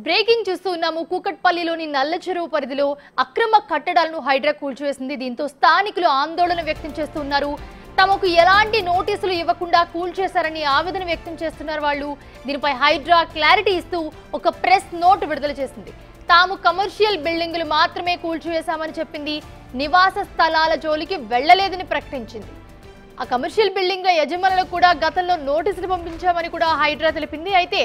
Breaking చూస్తూ ఉన్నాము. కూకట్పల్లిలోని నల్ల చెరువు పరిధిలో అక్రమ కట్టడాలను హైడ్రా కూల్చివేసింది. దీంతో స్థానికులు ఆందోళన వ్యక్తం చేస్తున్నారు. తమకు ఎలాంటి నోటీసులు ఇవ్వకుండా కూల్చేశారని ఆవేదన వ్యక్తం చేస్తున్నారు వాళ్ళు. దీనిపై హైడ్రా క్లారిటీ ఇస్తూ ఒక ప్రెస్ నోట్ విడుదల చేసింది. తాము కమర్షియల్ బిల్డింగులు మాత్రమే కూల్చివేశామని చెప్పింది. నివాస స్థలాల జోలికి వెళ్లలేదని ప్రకటించింది. ఆ కమర్షియల్ బిల్డింగ్ల యజమానులకు కూడా గతంలో నోటీసులు పంపించామని కూడా హైడ్రా తెలిపింది. అయితే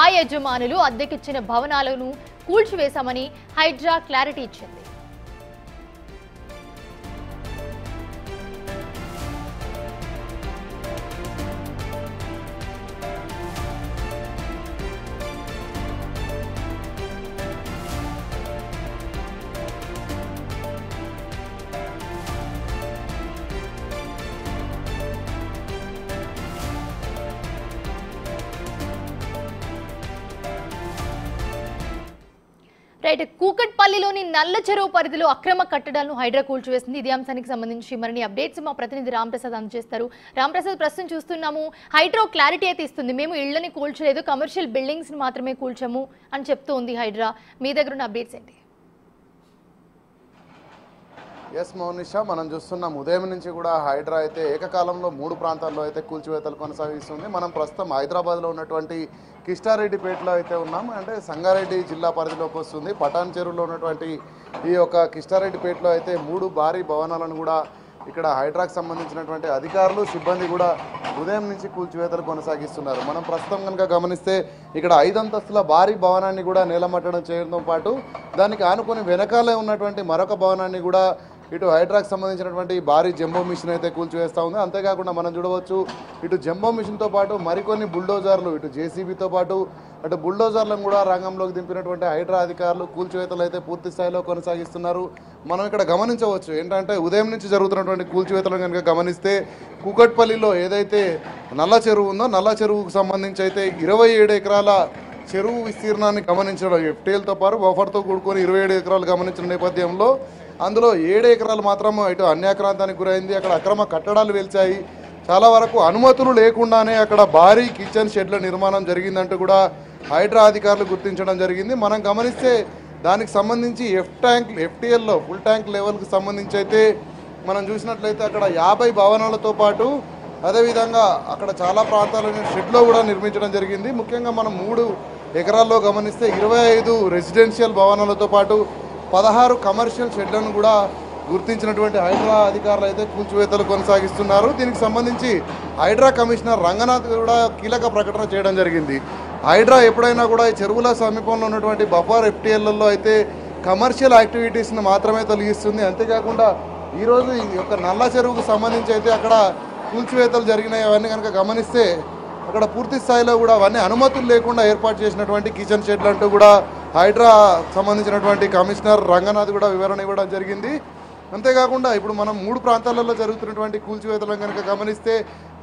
ఆ యజమానులు అద్దెకిచ్చిన భవనాలను కూల్చివేశామని హైడ్రా క్లారిటీ ఇచ్చింది. రైట్, కూకట్పల్లిలోని నల్ల చెరువు పరిధిలో అక్రమ కట్టడాలను హైడ్రా కూల్చివేసింది. ఇదే అంశానికి సంబంధించి మరిన్ని అప్డేట్స్ మా ప్రతినిధి రాంప్రసాద్ అందజేస్తారు. రాంప్రసాద్, ప్రస్తుతం చూస్తున్నాము హైడ్రా క్లారిటీ అయితే ఇస్తుంది. మేము ఇళ్లని కూల్చలేదు, కమర్షియల్ బిల్డింగ్స్ మాత్రమే కూల్చాము అని చెప్తూ ఉంది హైడ్రా. మీ దగ్గర ఉన్న అప్డేట్స్ ఏంటి? ఎస్ మౌనిషా, మనం చూస్తున్నాం ఉదయం నుంచి కూడా హైడ్రా అయితే ఏకకాలంలో 3 ప్రాంతాల్లో అయితే కూల్చివేతలు కొనసాగిస్తుంది. మనం ప్రస్తుతం హైదరాబాద్లో ఉన్నటువంటి కిష్టారెడ్డిపేటలో అయితే ఉన్నాం. అంటే సంగారెడ్డి జిల్లా పరిధిలోకి వస్తుంది. పటాన్ చెరువులో ఉన్నటువంటి ఈ యొక్క కిష్టారెడ్డిపేటలో అయితే 3 భారీ భవనాలను కూడా ఇక్కడ హైడ్రాకు సంబంధించినటువంటి అధికారులు సిబ్బంది కూడా ఉదయం నుంచి కూల్చివేతలు కొనసాగిస్తున్నారు. మనం ప్రస్తుతం కనుక గమనిస్తే ఇక్కడ 5 అంతస్తుల భారీ భవనాన్ని కూడా నేలమట్టడం చేయడంతో పాటు దానికి ఆనుకొని వెనకాలే ఉన్నటువంటి మరొక భవనాన్ని కూడా ఇటు హైడ్రాకు సంబంధించినటువంటి భారీ జంబో మిషన్ అయితే కూల్చివేస్తూ ఉంది. అంతేకాకుండా మనం చూడవచ్చు ఇటు జంబో మిషన్తో పాటు మరికొన్ని బుల్డోజర్లు, ఇటు జేసీబీతో పాటు అటు బుల్డోజర్లను కూడా రంగంలోకి దింపినటువంటి హైడ్రా అధికారులు కూల్చివేతలు అయితే పూర్తి స్థాయిలో కొనసాగిస్తున్నారు. మనం ఇక్కడ గమనించవచ్చు ఏంటంటే ఉదయం నుంచి జరుగుతున్నటువంటి కూల్చివేతలను కనుక గమనిస్తే కూకట్పల్లిలో ఏదైతే నల్ల చెరువు ఉందో నల్ల చెరువుకు సంబంధించి అయితే 27 ఎకరాల చెరువు విస్తీర్ణాన్ని గమనించడం, ఎఫ్టీఎల్తో పాటు బఫర్తో కూడుకొని 27 ఎకరాలు గమనించిన నేపథ్యంలో అందులో 7 ఎకరాలు మాత్రం ఇటు అన్యాక్రాంతానికి గురైంది. అక్కడ అక్రమ కట్టడాలు వెలిచాయి. చాలా వరకు అనుమతులు లేకుండానే అక్కడ భారీ కిచెన్ షెడ్ల నిర్మాణం జరిగిందంటూ కూడా హైడ్రా అధికారులు గుర్తించడం జరిగింది. మనం గమనిస్తే దానికి సంబంధించి ఎఫ్టీఎల్లో ఫుల్ ట్యాంక్ లెవెల్కి సంబంధించి అయితే మనం చూసినట్లయితే అక్కడ 50 భవనాలతో పాటు అదేవిధంగా అక్కడ చాలా ప్రాంతాలను షెడ్లో కూడా నిర్మించడం జరిగింది. ముఖ్యంగా మనం 3 ఎకరాల్లో గమనిస్తే 25 రెసిడెన్షియల్ భవనాలతో పాటు 16 కమర్షియల్ షెడ్లను కూడా గుర్తించినటువంటి హైడ్రా అధికారులు అయితే కూల్చివేతలు కొనసాగిస్తున్నారు. దీనికి సంబంధించి హైడ్రా కమిషనర్ రంగనాథ్ కూడా కీలక ప్రకటన చేయడం జరిగింది. హైడ్రా ఎప్పుడైనా కూడా ఈ చెరువుల సమీపంలో ఉన్నటువంటి బఫర్ ఎఫ్టీఎల్లలో అయితే కమర్షియల్ యాక్టివిటీస్ని మాత్రమే తొలగిస్తుంది. అంతేకాకుండా ఈరోజు ఈ యొక్క నల్ల చెరువుకు సంబంధించి అయితే అక్కడ కూల్చివేతలు జరిగినాయి. అవన్నీ కనుక గమనిస్తే అక్కడ పూర్తి స్థాయిలో కూడా అవన్నీ అనుమతులు లేకుండా ఏర్పాటు చేసినటువంటి కిచెన్ షెడ్లు అంటూ కూడా హైడ్రా సంబంధించినటువంటి కమిషనర్ రంగనాథ్ కూడా వివరణ ఇవ్వడం జరిగింది. అంతేకాకుండా ఇప్పుడు మనం 3 ప్రాంతాలలో జరుగుతున్నటువంటి కూల్చివేతలను కనుక గమనిస్తే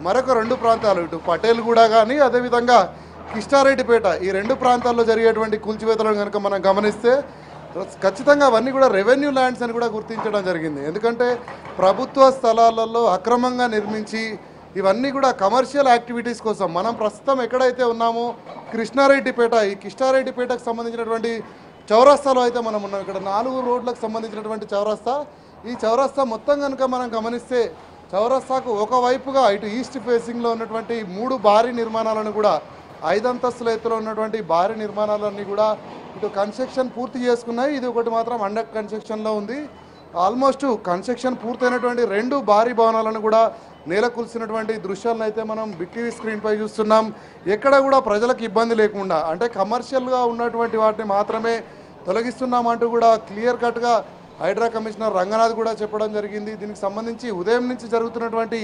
మరొక 2 ప్రాంతాలు ఇటు పటేల్గూడ కానీ అదేవిధంగా కిష్టారెడ్డిపేట ఈ 2 ప్రాంతాల్లో జరిగేటువంటి కూల్చివేతలను కనుక మనం గమనిస్తే ఖచ్చితంగా అవన్నీ కూడా రెవెన్యూ ల్యాండ్స్ అని కూడా గుర్తించడం జరిగింది. ఎందుకంటే ప్రభుత్వ స్థలాలలో అక్రమంగా నిర్మించి ఇవన్నీ కూడా కమర్షియల్ యాక్టివిటీస్ కోసం మనం ప్రస్తుతం ఎక్కడైతే ఉన్నామో కృష్ణారెడ్డిపేట, ఈ కిష్టారెడ్డిపేటకు సంబంధించినటువంటి చౌరస్తాలో అయితే మనం ఉన్నాం. ఇక్కడ 4 రోడ్లకు సంబంధించినటువంటి చౌరస్తా. ఈ చౌరస్తా మొత్తం కనుక మనం గమనిస్తే చౌరస్తాకు ఒకవైపుగా ఇటు ఈస్ట్ ఫేసింగ్లో ఉన్నటువంటి 3 భారీ నిర్మాణాలను కూడా 5 అంతస్తుల ఎత్తులో ఉన్నటువంటి భారీ నిర్మాణాలన్నీ కూడా ఇటు కన్స్ట్రక్షన్ పూర్తి చేసుకున్నాయి. ఇది ఒకటి మాత్రం అండర్ కన్స్ట్రక్షన్లో ఉంది. ఆల్మోస్ట్ కన్స్ట్రక్షన్ పూర్తయినటువంటి 2 భారీ భవనాలను కూడా నేలకూల్చినటువంటి దృశ్యాలను అయితే మనం బిగ్ టీవీ స్క్రీన్పై చూస్తున్నాం. ఎక్కడ కూడా ప్రజలకు ఇబ్బంది లేకుండా అంటే కమర్షియల్గా ఉన్నటువంటి వాటిని మాత్రమే తొలగిస్తున్నామంటూ కూడా క్లియర్ కట్గా హైడ్రా కమిషనర్ రంగనాథ్ కూడా చెప్పడం జరిగింది. దీనికి సంబంధించి ఉదయం నుంచి జరుగుతున్నటువంటి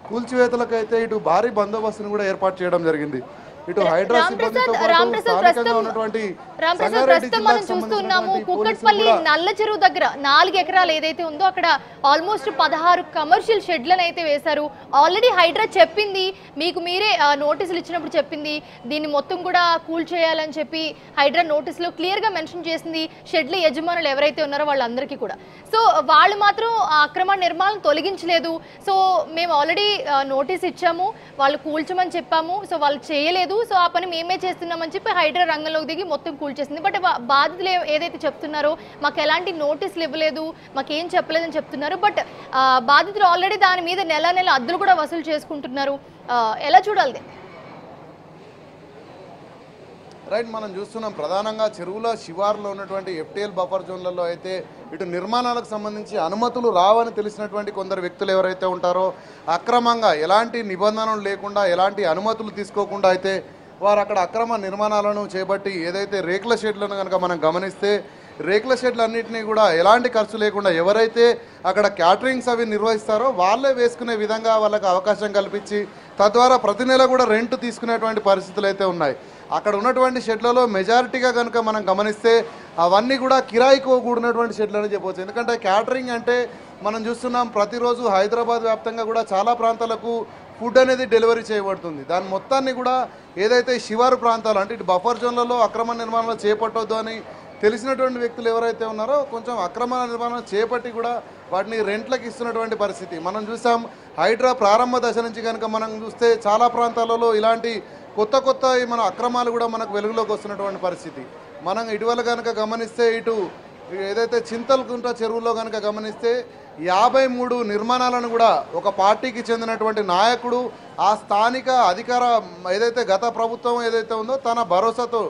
కూల్చివేతలకైతే ఇటు భారీ బందోబస్తును కూడా ఏర్పాటు చేయడం జరిగింది. ఇటు హైడ్రా సిబ్బందితో పాటు స్థానికంగా ఉన్నటువంటి ప్రస్తుతం మనం చూస్తున్నాము కూకట్పల్లి నల్ల చెరువు దగ్గర 4 ఎకరాలు ఏదైతే ఉందో అక్కడ ఆల్మోస్ట్ 16 కమర్షియల్ షెడ్లను అయితే వేశారు. ఆల్రెడీ హైడ్రా చెప్పింది, మీకు మీరే నోటీసులు ఇచ్చినప్పుడు చెప్పింది దీన్ని మొత్తం కూడా కూల్ చేయాలని చెప్పి హైడ్రా నోటీసులో క్లియర్గా మెన్షన్ చేసింది. షెడ్ల యజమానులు ఎవరైతే ఉన్నారో వాళ్ళందరికీ కూడా. సో వాళ్ళు మాత్రం అక్రమ నిర్మాణం తొలగించలేదు. సో మేము ఆల్రెడీ నోటీస్ ఇచ్చాము, వాళ్ళు కూల్చమని చెప్పాము, సో వాళ్ళు చేయలేదు లేదు, సో ఆ పని మేమే చేస్తున్నామని చెప్పి హైడ్రా రంగంలోకి దిగి మొత్తం కూల్చేసింది. బట్ బాధితులు ఏదైతే చెప్తున్నారో మాకు ఎలాంటి నోటీసులు ఇవ్వలేదు, మాకేం చెప్పలేదని చెప్తున్నారు. బట్ బాధితులు ఆల్రెడీ దాని మీద నెల అద్దెలు కూడా వసూలు చేసుకుంటున్నారు. ఎలా చూడాలి? రైట్, మనం చూస్తున్నాం ప్రధానంగా చెరువుల శివారులో ఉన్నటువంటి FTL బఫర్ జోన్లలో అయితే ఇటు నిర్మాణాలకు సంబంధించి అనుమతులు రావని తెలిసినటువంటి కొందరు వ్యక్తులు ఎవరైతే ఉంటారో అక్రమంగా ఎలాంటి నిబంధనలు లేకుండా ఎలాంటి అనుమతులు తీసుకోకుండా అయితే వారు అక్కడ అక్రమ నిర్మాణాలను చేపట్టి ఏదైతే రేకుల షెడ్లను కనుక మనం గమనిస్తే రేకుల షెడ్లన్నింటినీ కూడా ఎలాంటి ఖర్చు లేకుండా ఎవరైతే అక్కడ క్యాటరింగ్స్ అవి నిర్వహిస్తారో వాళ్ళే వేసుకునే విధంగా వాళ్ళకి అవకాశం కల్పించి తద్వారా ప్రతి నెల కూడా రెంట్ తీసుకునేటువంటి పరిస్థితులు అయితే ఉన్నాయి. అక్కడ ఉన్నటువంటి షెడ్లలో మెజారిటీగా కనుక మనం గమనిస్తే అవన్నీ కూడా కిరాయికి కూడినటువంటి షెడ్లు అని చెప్పవచ్చు. ఎందుకంటే క్యాటరింగ్ అంటే మనం చూస్తున్నాం ప్రతిరోజు హైదరాబాద్ వ్యాప్తంగా కూడా చాలా ప్రాంతాలకు ఫుడ్ అనేది డెలివరీ చేయబడుతుంది. దాని మొత్తాన్ని కూడా ఏదైతే శివారు ప్రాంతాలు అంటే ఇటు బఫర్ జోన్లలో అక్రమ నిర్మాణాలు చేపట్టొద్దు అని తెలిసినటువంటి వ్యక్తులు ఎవరైతే ఉన్నారో కొంచెం అక్రమ నిర్మాణం చేపట్టి కూడా వాటిని రెంట్లకు ఇస్తున్నటువంటి పరిస్థితి మనం చూసాం. హైడ్రా ప్రారంభ దశ నుంచి కనుక మనం చూస్తే చాలా ప్రాంతాలలో ఇలాంటి కొత్త మన అక్రమాలు కూడా మనకు వెలుగులోకి వస్తున్నటువంటి పరిస్థితి మనం ఇటీవల కనుక గమనిస్తే ఇటు ఏదైతే చింతలకుంట చెరువులో కనుక గమనిస్తే 53 నిర్మాణాలను కూడా ఒక పార్టీకి చెందినటువంటి నాయకుడు ఆ స్థానిక అధికార ఏదైతే గత ప్రభుత్వం ఏదైతే ఉందో తన భరోసాతో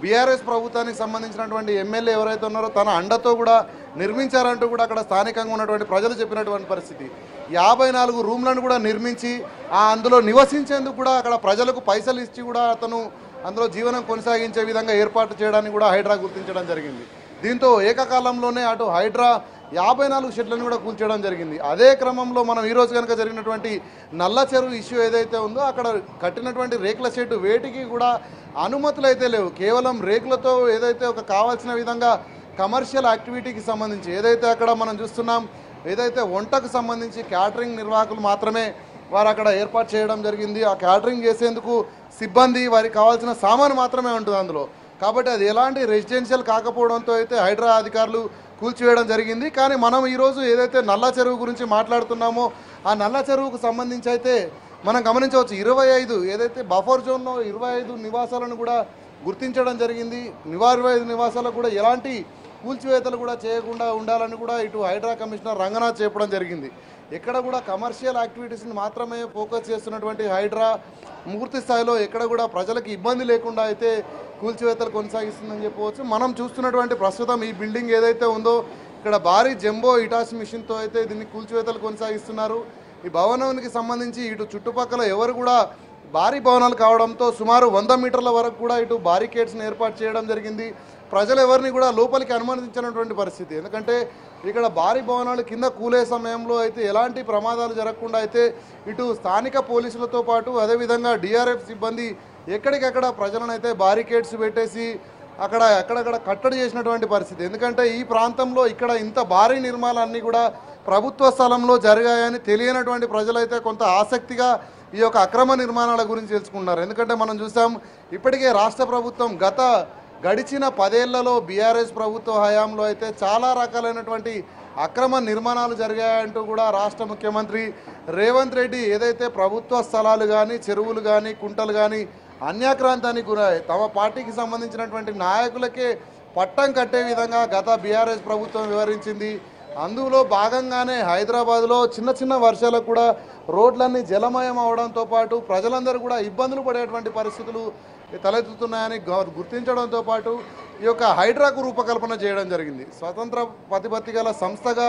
బీఆర్ఎస్ ప్రభుత్వానికి సంబంధించినటువంటి ఎమ్మెల్యే ఎవరైతే ఉన్నారో తన అండతో కూడా నిర్మించారంటూ కూడా అక్కడ స్థానికంగా ఉన్నటువంటి ప్రజలు చెప్పినటువంటి పరిస్థితి. 54 రూమ్లను కూడా నిర్మించి అందులో నివసించేందుకు కూడా అక్కడ ప్రజలకు పైసలు ఇచ్చి కూడా అతను అందులో జీవనం కొనసాగించే విధంగా ఏర్పాటు చేయడానికి కూడా హైడ్రా గుర్తించడం జరిగింది. దీంతో ఏకకాలంలోనే అటు హైడ్రా 54 షెడ్లను కూడా కూల్చేయడం జరిగింది. అదే క్రమంలో మనం ఈరోజు కనుక జరిగినటువంటి నల్ల చెరువు ఇష్యూ ఏదైతే ఉందో అక్కడ కట్టినటువంటి రేకుల షెడ్డు వేటికి కూడా అనుమతులు అయితే లేవు. కేవలం రేకులతో ఏదైతే ఒక కావాల్సిన విధంగా కమర్షియల్ యాక్టివిటీకి సంబంధించి ఏదైతే అక్కడ మనం చూస్తున్నాం ఏదైతే వంటకు సంబంధించి క్యాటరింగ్ నిర్వాహకులు మాత్రమే వారు అక్కడ ఏర్పాటు చేయడం జరిగింది. ఆ క్యాటరింగ్ చేసేందుకు సిబ్బంది వారికి కావాల్సిన సామాను మాత్రమే ఉంటుంది అందులో. కాబట్టి అది ఎలాంటి రెసిడెన్షియల్ కాకపోవడంతో అయితే హైడ్రా అధికారులు కూల్చివేయడం జరిగింది. కానీ మనం ఈరోజు ఏదైతే నల్ల చెరువు గురించి మాట్లాడుతున్నామో ఆ నల్ల చెరువుకు సంబంధించి అయితే మనం గమనించవచ్చు 25 ఏదైతే బఫర్ జోన్లో 25 నివాసాలను కూడా గుర్తించడం జరిగింది. 25 నివాసాలకు కూడా ఎలాంటి కూల్చివేతలు కూడా చేయకుండా ఉండాలని కూడా ఇటు హైడ్రా కమిషనర్ రంగనాథ్ చెప్పడం జరిగింది. ఎక్కడ కూడా కమర్షియల్ యాక్టివిటీస్ని మాత్రమే ఫోకస్ చేస్తున్నటువంటి హైడ్రా పూర్తి స్థాయిలో ఎక్కడ కూడా ప్రజలకు ఇబ్బంది లేకుండా అయితే కూల్చివేతలు కొనసాగిస్తుందని చెప్పవచ్చు. మనం చూస్తున్నటువంటి ప్రస్తుతం ఈ బిల్డింగ్ ఏదైతే ఉందో ఇక్కడ భారీ జంబో ఇటాచ్ మిషన్తో అయితే దీన్ని కూల్చివేతలు కొనసాగిస్తున్నారు. ఈ భవనానికి సంబంధించి ఇటు చుట్టుపక్కల ఎవరు కూడా భారీ భవనాలు కావడంతో సుమారు 100 మీటర్ల వరకు కూడా ఇటు బారికేడ్స్ని ఏర్పాటు చేయడం జరిగింది. ప్రజలు ఎవరిని కూడా లోపలికి అనుమతించినటువంటి పరిస్థితి. ఎందుకంటే ఇక్కడ భారీ భవనాలు కింద కూలే సమయంలో అయితే ఎలాంటి ప్రమాదాలు జరగకుండా అయితే ఇటు స్థానిక పోలీసులతో పాటు అదేవిధంగా DRF సిబ్బంది ఎక్కడికక్కడ ప్రజలను అయితే బారికేడ్స్ పెట్టేసి అక్కడక్కడ కట్టడి చేసినటువంటి పరిస్థితి. ఎందుకంటే ఈ ప్రాంతంలో ఇక్కడ ఇంత భారీ నిర్మాణాలన్నీ కూడా ప్రభుత్వ స్థలంలో జరిగాయని తెలియనటువంటి ప్రజలైతే కొంత ఆసక్తిగా ఈ యొక్క అక్రమ నిర్మాణాల గురించి తెలుసుకున్నారు. ఎందుకంటే మనం చూసాం ఇప్పటికే రాష్ట్ర ప్రభుత్వం గడిచిన 10 ఏళ్లలో బీఆర్ఎస్ ప్రభుత్వ హయాంలో అయితే చాలా రకాలైనటువంటి అక్రమ నిర్మాణాలు జరిగాయంటూ కూడా రాష్ట్ర ముఖ్యమంత్రి రేవంత్ రెడ్డి ఏదైతే ప్రభుత్వ స్థలాలు కానీ చెరువులు కానీ కుంటలు కానీ అన్యాక్రాంతానికి గురయ్యాయి తమ పార్టీకి సంబంధించినటువంటి నాయకులకే పట్టం కట్టే విధంగా గత బీఆర్ఎస్ ప్రభుత్వం వివరించింది. అందులో భాగంగానే హైదరాబాద్లో చిన్న వర్షాలకు కూడా రోడ్లన్నీ జలమయం అవడంతో పాటు ప్రజలందరూ కూడా ఇబ్బందులు పడేటువంటి పరిస్థితులు తలెత్తుతున్నాయని గుర్తించడంతో పాటు ఈ యొక్క హైడ్రాకు రూపకల్పన చేయడం జరిగింది. స్వతంత్ర ప్రతిపత్తి గల సంస్థగా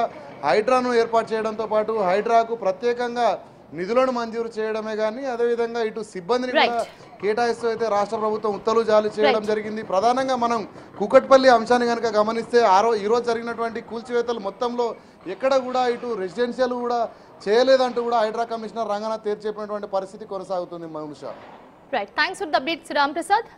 హైడ్రాను ఏర్పాటు చేయడంతో పాటు హైడ్రాకు ప్రత్యేకంగా నిధులను మంజూరు చేయడమే కానీ అదేవిధంగా ఇటు సిబ్బందిని కూడా కేటాయిస్తూ అయితే రాష్ట్ర ప్రభుత్వం ఉత్తర్వులు జారీ చేయడం జరిగింది. ప్రధానంగా మనం కూకట్పల్లి అంశాన్ని కనుక గమనిస్తే ఈరోజు జరిగినటువంటి కూల్చివేతలు మొత్తంలో ఎక్కడ కూడా ఇటు రెసిడెన్షియల్ కూడా చేయలేదంటూ కూడా హైడ్రా కమిషనర్ రంగనాథ్ తేల్చి చెప్పినటువంటి పరిస్థితి కొనసాగుతుంది. మనుష right, thanks for the updates Ram Prasad.